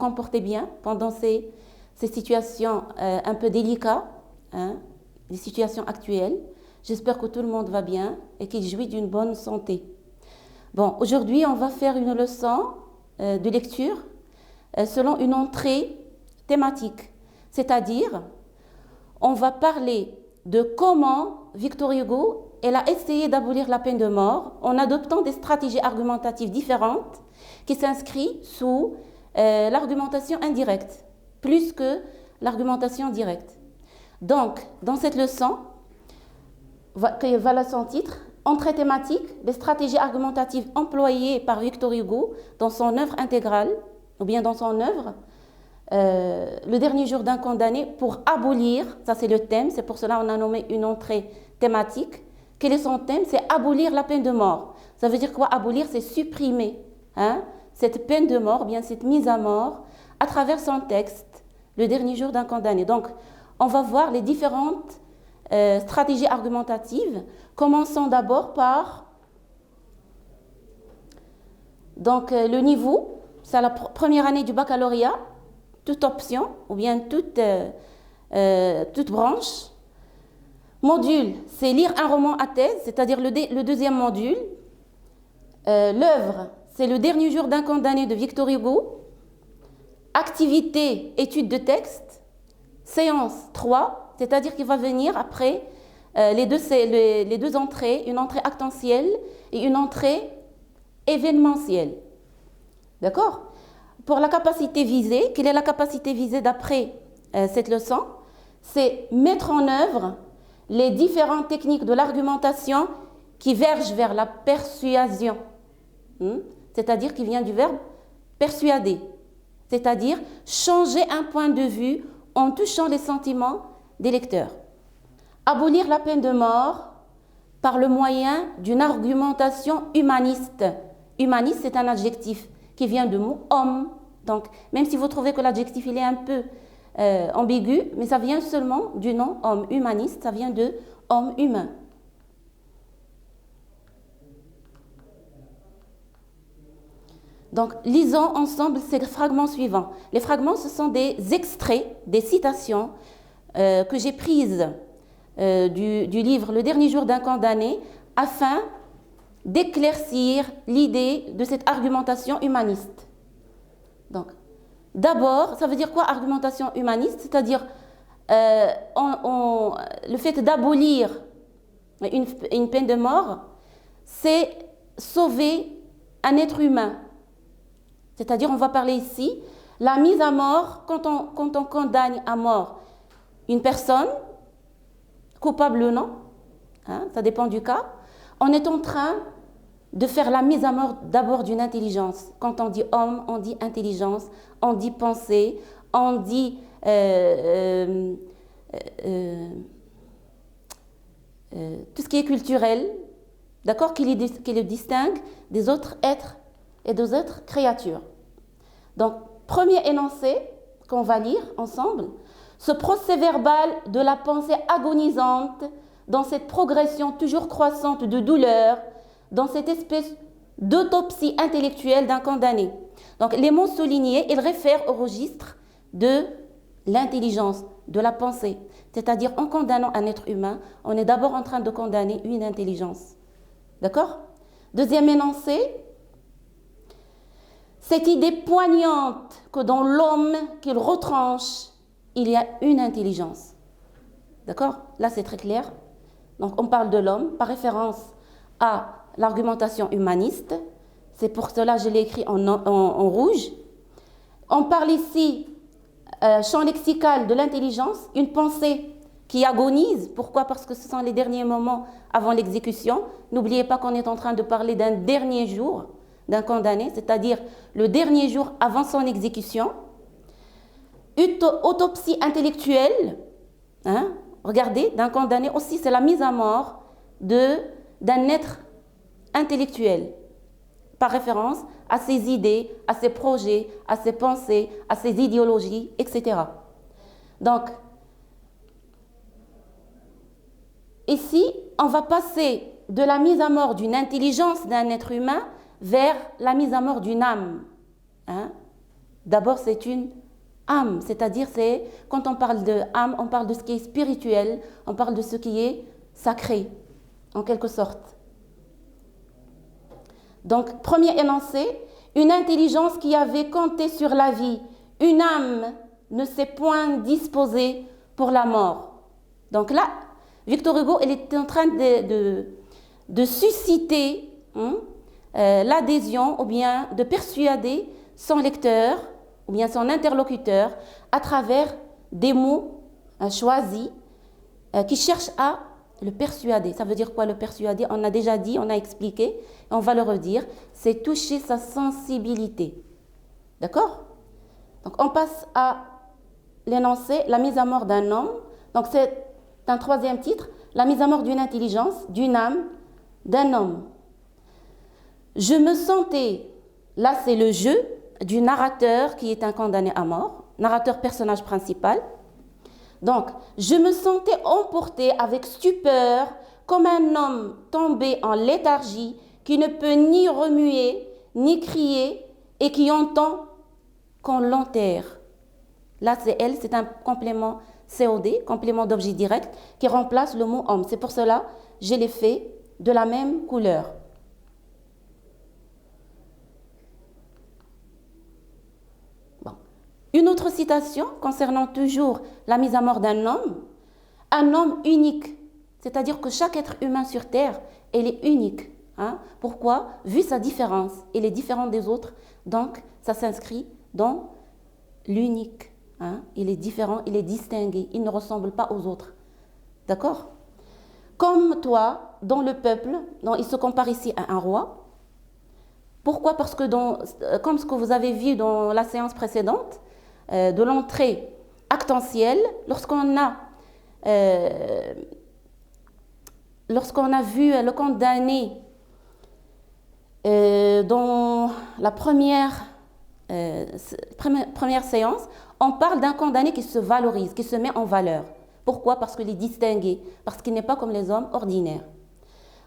comporter bien pendant ces situations un peu délicates, hein, les situations actuelles. J'espère que tout le monde va bien et qu'il jouit d'une bonne santé. Bon, aujourd'hui, on va faire une leçon de lecture selon une entrée thématique. C'est-à-dire, on va parler de comment Victor Hugo elle a essayé d'abolir la peine de mort en adoptant des stratégies argumentatives différentes qui s'inscrivent sous l'argumentation indirecte, plus que l'argumentation directe. Donc, dans cette leçon, voilà son titre, entrée thématique, les stratégies argumentatives employées par Victor Hugo dans son œuvre intégrale, ou bien dans son œuvre, le dernier jour d'un condamné pour abolir, ça c'est le thème, c'est pour cela qu'on a nommé une entrée thématique. Quel est son thème? C'est abolir la peine de mort. Ça veut dire quoi? Abolir, c'est supprimer cette peine de mort, bien cette mise à mort, à travers son texte, le dernier jour d'un condamné. Donc, on va voir les différentes stratégies argumentatives. Commençons d'abord par donc, le niveau, c'est la première année du baccalauréat, toute option ou bien toute branche. Module, c'est lire un roman à thèse, c'est-à-dire le deuxième module. L'œuvre, c'est le dernier jour d'un condamné de Victor Hugo. Activité, étude de texte. Séance 3, c'est-à-dire qu'il va venir après les deux entrées, une entrée actentielle et une entrée événementielle. D'accord? Pour la capacité visée, quelle est la capacité visée d'après cette leçon? C'est mettre en œuvre les différentes techniques de l'argumentation qui vergent vers la persuasion, c'est-à-dire qui vient du verbe persuader, c'est-à-dire changer un point de vue en touchant les sentiments des lecteurs. Abolir la peine de mort par le moyen d'une argumentation humaniste. Humaniste, c'est un adjectif qui vient du mot homme. Donc, même si vous trouvez que l'adjectif il est un peu ambigu, mais ça vient seulement du nom homme. Humaniste, ça vient de homme humain. Donc, lisons ensemble ces fragments suivants. Les fragments, ce sont des extraits, des citations que j'ai prises du livre Le dernier jour d'un condamné afin d'éclaircir l'idée de cette argumentation humaniste. Donc, d'abord, ça veut dire quoi argumentation humaniste? C'est-à-dire le fait d'abolir une peine de mort, c'est sauver un être humain. C'est-à-dire, on va parler ici, la mise à mort, quand on condamne à mort une personne, coupable ou non, ça dépend du cas, on est en train de faire la mise à mort d'abord d'une intelligence. Quand on dit homme, on dit intelligence, on dit pensée, on dit tout ce qui est culturel, d'accord, qui le distingue des autres êtres et des autres créatures. Donc, premier énoncé qu'on va lire ensemble, ce procès verbal de la pensée agonisante dans cette progression toujours croissante de douleur, dans cette espèce d'autopsie intellectuelle d'un condamné. Donc, les mots soulignés, ils réfèrent au registre de l'intelligence, de la pensée. C'est-à-dire, en condamnant un être humain, on est d'abord en train de condamner une intelligence. D'accord? Deuxième énoncé, cette idée poignante que dans l'homme qu'il retranche, il y a une intelligence. D'accord? Là, c'est très clair. Donc, on parle de l'homme par référence à l'argumentation humaniste. C'est pour cela que je l'ai écrit en rouge. On parle ici, champ lexical de l'intelligence, une pensée qui agonise. Pourquoi? Parce que ce sont les derniers moments avant l'exécution. N'oubliez pas qu'on est en train de parler d'un dernier jour d'un condamné, c'est-à-dire le dernier jour avant son exécution. Autopsie intellectuelle, regardez, d'un condamné aussi, c'est la mise à mort d'un être intellectuel, par référence à ses idées, à ses projets, à ses pensées, à ses idéologies, etc. Donc, ici, on va passer de la mise à mort d'une intelligence d'un être humain vers la mise à mort d'une âme, D'abord, c'est une âme, c'est-à-dire quand on parle de âme, on parle de ce qui est spirituel, on parle de ce qui est sacré, en quelque sorte. Donc, premier énoncé, une intelligence qui avait compté sur la vie, une âme ne s'est point disposée pour la mort. Donc là, Victor Hugo, il est en train de susciter l'adhésion ou bien de persuader son lecteur ou bien son interlocuteur à travers des mots choisis qui cherchent à le persuader. Ça veut dire quoi le persuader? On a déjà dit, on a expliqué, et on va le redire. C'est toucher sa sensibilité. D'accord? Donc on passe à l'énoncé, la mise à mort d'un homme. Donc c'est un troisième titre, la mise à mort d'une intelligence, d'une âme, d'un homme. Je me sentais, là c'est le jeu du narrateur qui est un condamné à mort, narrateur personnage principal. Donc, je me sentais emporté avec stupeur comme un homme tombé en léthargie qui ne peut ni remuer, ni crier et qui entend qu'on l'enterre. Là, c'est elle, c'est un complément COD, complément d'objet direct, qui remplace le mot homme. C'est pour cela que je l'ai fait de la même couleur. Bon. Une autre citation concernant toujours la mise à mort d'un homme. Un homme unique, c'est-à-dire que chaque être humain sur Terre, il est unique. Hein? Pourquoi? Vu sa différence, il est différent des autres, donc ça s'inscrit dans l'unique. Hein? Il est différent, il est distingué, il ne ressemble pas aux autres. D'accord? Comme toi, dans le peuple, il se compare ici à un roi. Pourquoi? Parce que comme ce que vous avez vu dans la séance précédente, de l'entrée actentielle, lorsqu'on a vu le condamné dans la première séance, on parle d'un condamné qui se valorise, qui se met en valeur. Pourquoi? Parce qu'il est distingué, parce qu'il n'est pas comme les hommes ordinaires.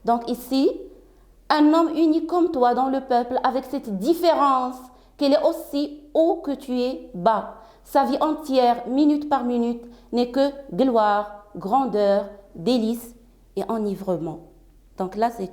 Donc ici, un homme uni comme toi dans le peuple, avec cette différence qu'il est aussi haut que tu es bas. Sa vie entière, minute par minute, n'est que gloire, grandeur, délice et enivrement. Donc là, c'est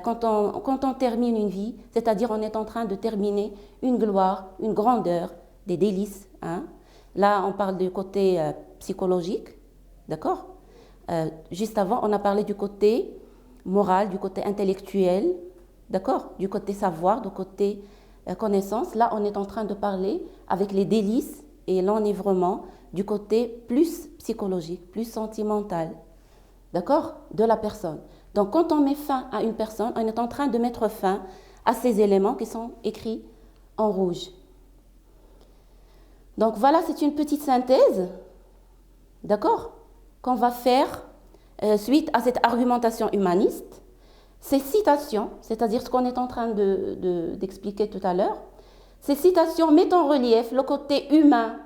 quand on termine une vie, c'est-à-dire on est en train de terminer une gloire, une grandeur, des délices. Hein. Là, on parle du côté psychologique, d'accord? Juste avant, on a parlé du côté moral, du côté intellectuel, d'accord? Du côté savoir, du côté connaissance. Là, on est en train de parler avec les délices et l'enivrement du côté plus psychologique, plus sentimental, d'accord? De la personne. Donc, quand on met fin à une personne, on est en train de mettre fin à ces éléments qui sont écrits en rouge. Donc, voilà, c'est une petite synthèse, d'accord, qu'on va faire suite à cette argumentation humaniste. Ces citations, c'est-à-dire ce qu'on est en train d'expliquer tout à l'heure, ces citations mettent en relief le côté humain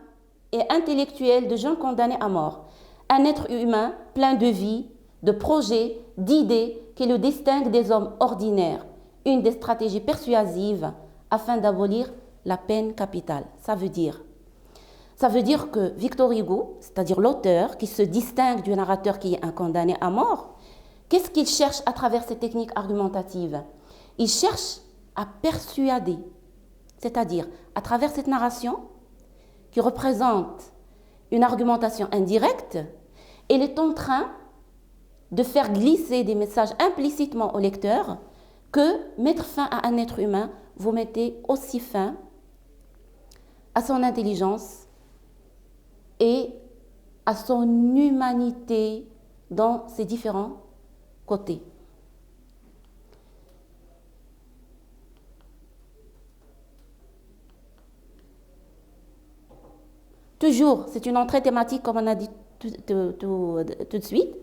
et intellectuel de jeunes condamnés à mort. Un être humain plein de vie, de projets, d'idées qui le distingue des hommes ordinaires. Une des stratégies persuasives afin d'abolir la peine capitale. Ça veut dire que Victor Hugo, c'est-à-dire l'auteur qui se distingue du narrateur qui est un condamné à mort, qu'est-ce qu'il cherche à travers ces techniques argumentatives? Il cherche à persuader, c'est-à-dire à travers cette narration qui représente une argumentation indirecte, il est en train de faire glisser des messages implicitement au lecteur que mettre fin à un être humain, vous mettez aussi fin à son intelligence et à son humanité dans ses différents côtés. Toujours, c'est une entrée thématique comme on a dit tout de suite.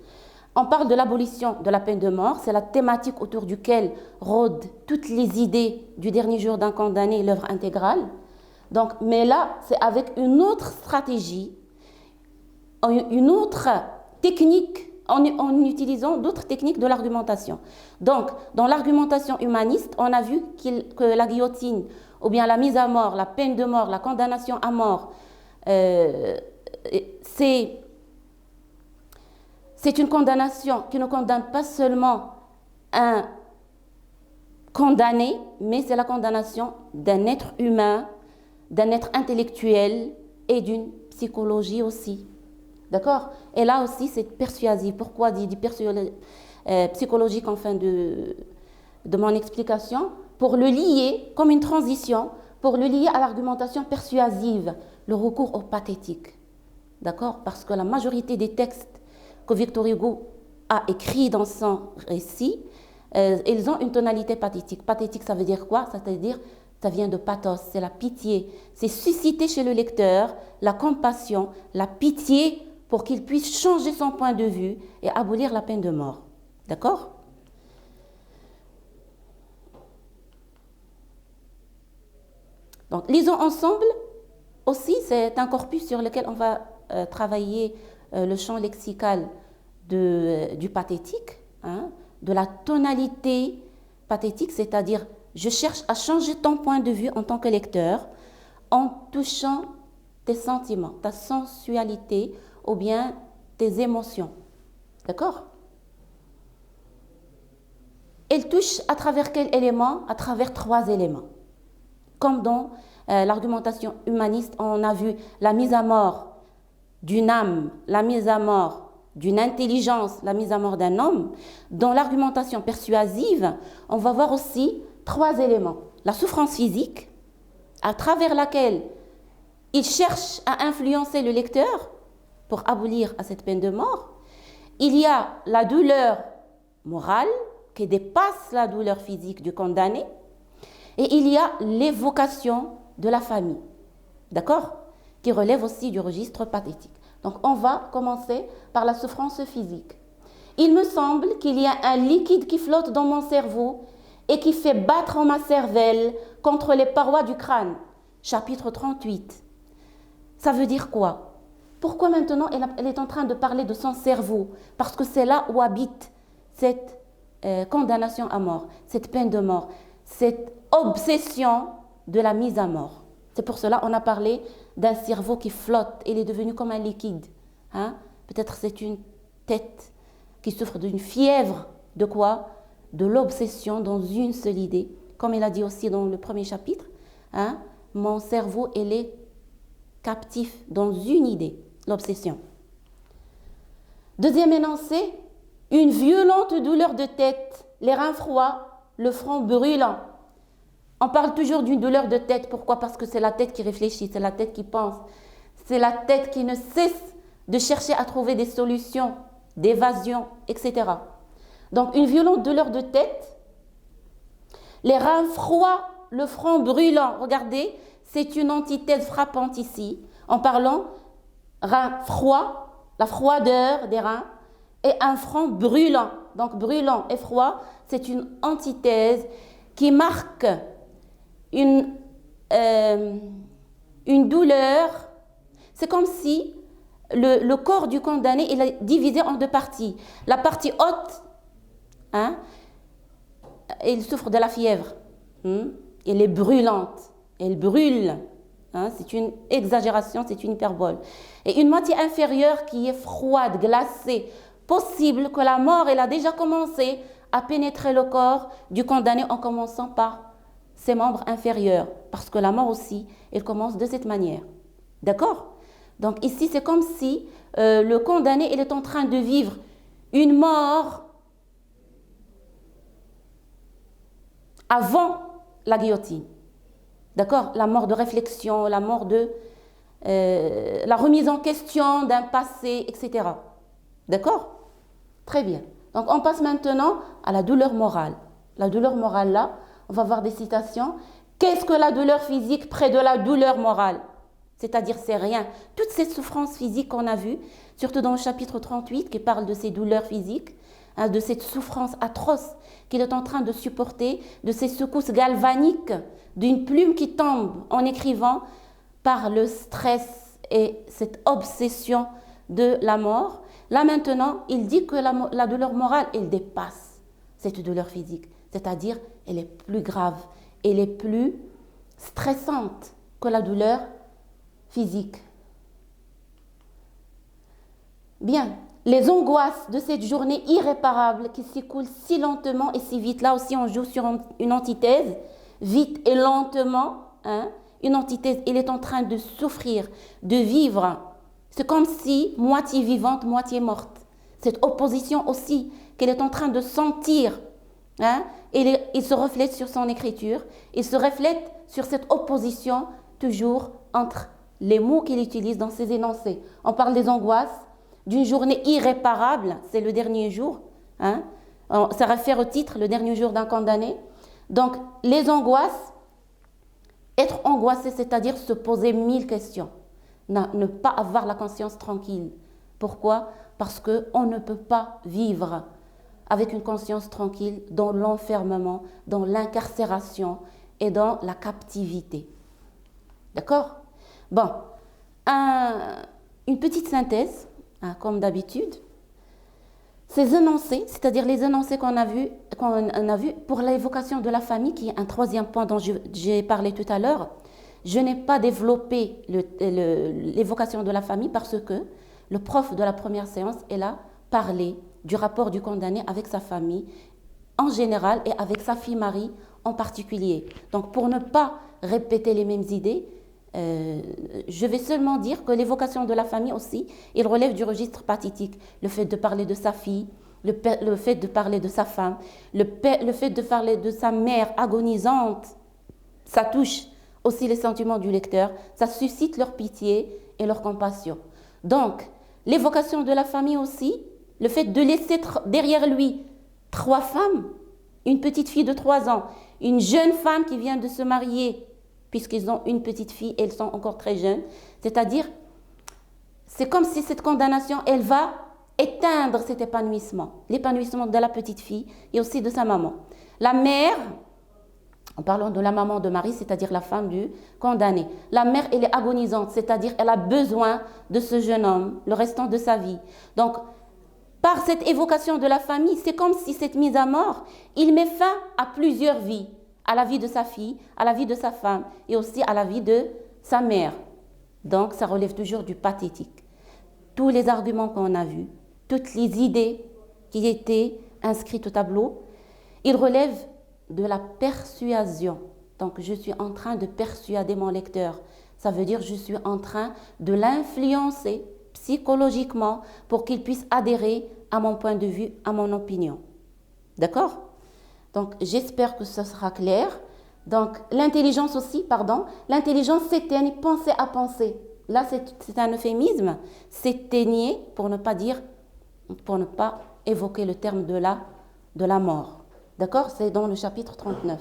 On parle de l'abolition de la peine de mort, c'est la thématique autour duquel rôdent toutes les idées du dernier jour d'un condamné, l'œuvre intégrale. Donc, mais là, c'est avec une autre stratégie, une autre technique en utilisant d'autres techniques de l'argumentation. Donc, dans l'argumentation humaniste, on a vu que la guillotine, ou bien la mise à mort, la peine de mort, la condamnation à mort, c'est une condamnation qui ne condamne pas seulement un condamné, mais c'est la condamnation d'un être humain, d'un être intellectuel et d'une psychologie aussi. D'accord? Et là aussi, c'est persuasif. Pourquoi dit psychologique en fin de mon explication? Pour le lier comme une transition, pour le lier à l'argumentation persuasive, le recours au pathétique. D'accord? Parce que la majorité des textes que Victor Hugo a écrits dans son récit, ils ont une tonalité pathétique. Pathétique, ça veut dire quoi? C'est-à-dire, ça vient de pathos, c'est la pitié. C'est susciter chez le lecteur la compassion, la pitié pour qu'il puisse changer son point de vue et abolir la peine de mort. D'accord? Donc, lisons ensemble. Aussi, c'est un corpus sur lequel on va travailler le champ lexical du pathétique, hein, de la tonalité pathétique, c'est-à-dire je cherche à changer ton point de vue en tant que lecteur en touchant tes sentiments, ta sensualité ou bien tes émotions. D'accord? Elle touche à travers quel élément? À travers 3 éléments. Comme dans l'argumentation humaniste, on a vu la mise à mort d'une âme, la mise à mort d'une intelligence, la mise à mort d'un homme. Dans l'argumentation persuasive, on va voir aussi 3 éléments. La souffrance physique, à travers laquelle il cherche à influencer le lecteur pour abolir à cette peine de mort. Il y a la douleur morale qui dépasse la douleur physique du condamné. Et il y a l'évocation de la famille, d'accord? Qui relève aussi du registre pathétique. Donc, on va commencer par la souffrance physique. Il me semble qu'il y a un liquide qui flotte dans mon cerveau et qui fait battre ma cervelle contre les parois du crâne. Chapitre 38. Ça veut dire quoi? Pourquoi maintenant elle est en train de parler de son cerveau? Parce que c'est là où habite cette condamnation à mort, cette peine de mort, cette obsession de la mise à mort. C'est pour cela qu'on a parlé d'un cerveau qui flotte, il est devenu comme un liquide. Hein? Peut-être c'est une tête qui souffre d'une fièvre, de quoi? De l'obsession dans une seule idée. Comme il a dit aussi dans le premier chapitre, hein? Mon cerveau, il est captif dans une idée, l'obsession. Deuxième énoncé, une violente douleur de tête, les reins froids, le front brûlant. On parle toujours d'une douleur de tête. Pourquoi? Parce que c'est la tête qui réfléchit, c'est la tête qui pense. C'est la tête qui ne cesse de chercher à trouver des solutions, d'évasion, etc. Donc, une violente douleur de tête, les reins froids, le front brûlant. Regardez, c'est une antithèse frappante ici, en parlant reins froids, la froideur des reins, et un front brûlant. Donc, brûlant et froid, c'est une antithèse qui marque une douleur. C'est comme si le corps du condamné il est divisé en 2 parties. La partie haute, hein, il souffre de la fièvre. Elle est brûlante. Elle brûle. Hein, c'est une exagération, c'est une hyperbole. Et une moitié inférieure qui est froide, glacée. Possible que la mort, elle a déjà commencé à pénétrer le corps du condamné en commençant par ses membres inférieurs. Parce que la mort aussi, elle commence de cette manière. D'accord? Donc ici, c'est comme si le condamné, il est en train de vivre une mort avant la guillotine. D'accord? La mort de réflexion, la mort de la remise en question d'un passé, etc. D'accord? Très bien. Donc on passe maintenant à la douleur morale. La douleur morale là, on va voir des citations. Qu'est-ce que la douleur physique près de la douleur morale? C'est-à-dire c'est rien. Toutes ces souffrances physiques qu'on a vues, surtout dans le chapitre 38 qui parle de ces douleurs physiques, hein, de cette souffrance atroce qu'il est en train de supporter, de ces secousses galvaniques, d'une plume qui tombe en écrivant par le stress et cette obsession de la mort. Là maintenant, il dit que la douleur morale, elle dépasse cette douleur physique. C'est-à-dire, elle est plus grave, elle est plus stressante que la douleur physique. Bien, les angoisses de cette journée irréparable qui s'écoule si lentement et si vite. Là aussi, on joue sur une antithèse, vite et lentement. Hein? Une antithèse, elle est en train de souffrir, de vivre. C'est comme si moitié vivante, moitié morte. Cette opposition aussi qu'elle est en train de sentir. Hein? Il se reflète sur son écriture. Il se reflète sur cette opposition toujours entre les mots qu'il utilise dans ses énoncés. On parle des angoisses, d'une journée irréparable, c'est le dernier jour. Hein? Ça réfère au titre, le dernier jour d'un condamné. Donc, les angoisses, être angoissé, c'est-à-dire se poser 1000 questions. Ne pas avoir la conscience tranquille. Pourquoi? Parce qu'on ne peut pas vivre avec une conscience tranquille dans l'enfermement, dans l'incarcération et dans la captivité. D'accord? Bon, une petite synthèse, hein, comme d'habitude. Ces énoncés, c'est-à-dire les énoncés qu'on a vus pour l'évocation de la famille, qui est un troisième point dont j'ai parlé tout à l'heure, je n'ai pas développé l'évocation de la famille parce que le prof de la première séance, elle a parlé du rapport du condamné avec sa famille en général et avec sa fille Marie en particulier. Donc pour ne pas répéter les mêmes idées, je vais seulement dire que l'évocation de la famille aussi, il relève du registre pathétique. Le fait de parler de sa fille, le fait de parler de sa femme, le fait de parler de sa mère agonisante, ça touche aussi les sentiments du lecteur, ça suscite leur pitié et leur compassion. Donc, l'évocation de la famille aussi, le fait de laisser derrière lui 3 femmes, une petite fille de 3 ans, une jeune femme qui vient de se marier, puisqu'ils ont une petite fille et elles sont encore très jeunes. C'est-à-dire, c'est comme si cette condamnation, elle va éteindre cet épanouissement, l'épanouissement de la petite fille et aussi de sa maman. La mère, en parlant de la maman de Marie, c'est-à-dire la femme du condamné, la mère, elle est agonisante, c'est-à-dire elle a besoin de ce jeune homme le restant de sa vie. Donc, par cette évocation de la famille, c'est comme si cette mise à mort, il met fin à plusieurs vies. À la vie de sa fille, à la vie de sa femme et aussi à la vie de sa mère. Donc, ça relève toujours du pathétique. Tous les arguments qu'on a vus, toutes les idées qui étaient inscrites au tableau, ils relèvent de la persuasion. Donc, je suis en train de persuader mon lecteur. Ça veut dire que je suis en train de l'influencer psychologiquement pour qu'il puisse adhérer à mon point de vue, à mon opinion. D'accord ? Donc, j'espère que ça sera clair. Donc, l'intelligence aussi, l'intelligence s'éteigne, penser à penser. Là, c'est un euphémisme. S'éteigner, pour ne pas évoquer le terme de la mort. D'accord? C'est dans le chapitre 39.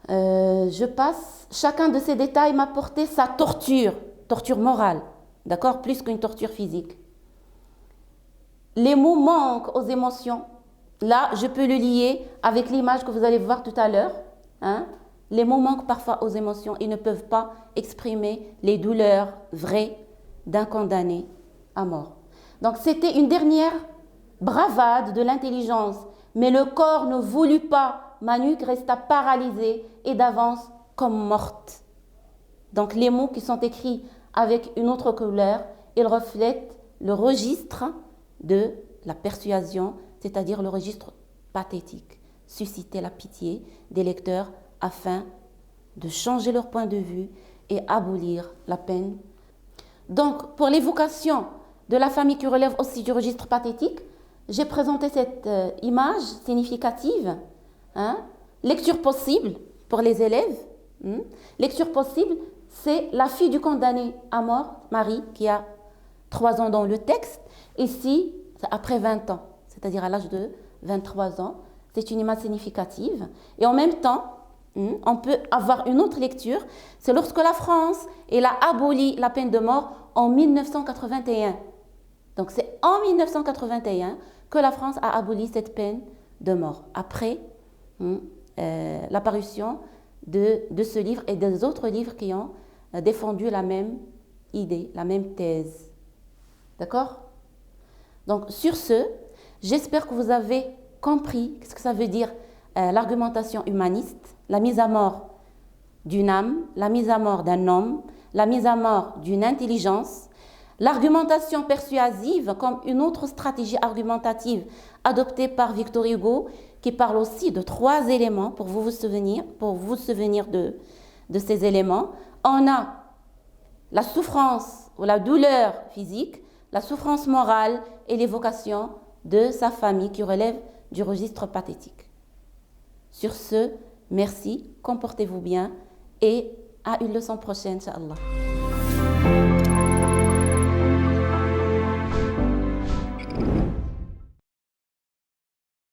Je passe. Chacun de ces détails m'a porté sa torture morale. D'accord? Plus qu'une torture physique. Les mots manquent aux émotions. Là, je peux le lier avec l'image que vous allez voir tout à l'heure. Hein? Les mots manquent parfois aux émotions. Ils ne peuvent pas exprimer les douleurs vraies d'un condamné à mort. Donc, c'était une dernière bravade de l'intelligence. Mais le corps ne voulut pas. Ma nuque resta paralysée et d'avance comme morte. Donc, les mots qui sont écrits avec une autre couleur, ils reflètent le registre de la persuasion, c'est-à-dire le registre pathétique, susciter la pitié des lecteurs afin de changer leur point de vue et abolir la peine. Donc, pour l'évocation de la famille qui relève aussi du registre pathétique, j'ai présenté cette image significative. Hein? Lecture possible pour les élèves. Lecture possible, c'est la fille du condamné à mort, Marie, qui a 3 ans dans le texte, ici, après 20 ans. C'est-à-dire à l'âge de 23 ans. C'est une image significative. Et en même temps, on peut avoir une autre lecture. C'est lorsque la France elle a aboli la peine de mort en 1981. Donc c'est en 1981 que la France a aboli cette peine de mort. Après l'apparition de ce livre et des autres livres qui ont défendu la même idée, la même thèse. D'accord ? Donc, sur ce, j'espère que vous avez compris ce que ça veut dire l'argumentation humaniste, la mise à mort d'une âme, la mise à mort d'un homme, la mise à mort d'une intelligence, l'argumentation persuasive comme une autre stratégie argumentative adoptée par Victor Hugo qui parle aussi de 3 éléments pour vous souvenir de ces éléments. On a la souffrance ou la douleur physique, la souffrance morale et l'évocation de sa famille qui relève du registre pathétique. Sur ce, merci, comportez-vous bien et à une leçon prochaine, Inch'Allah.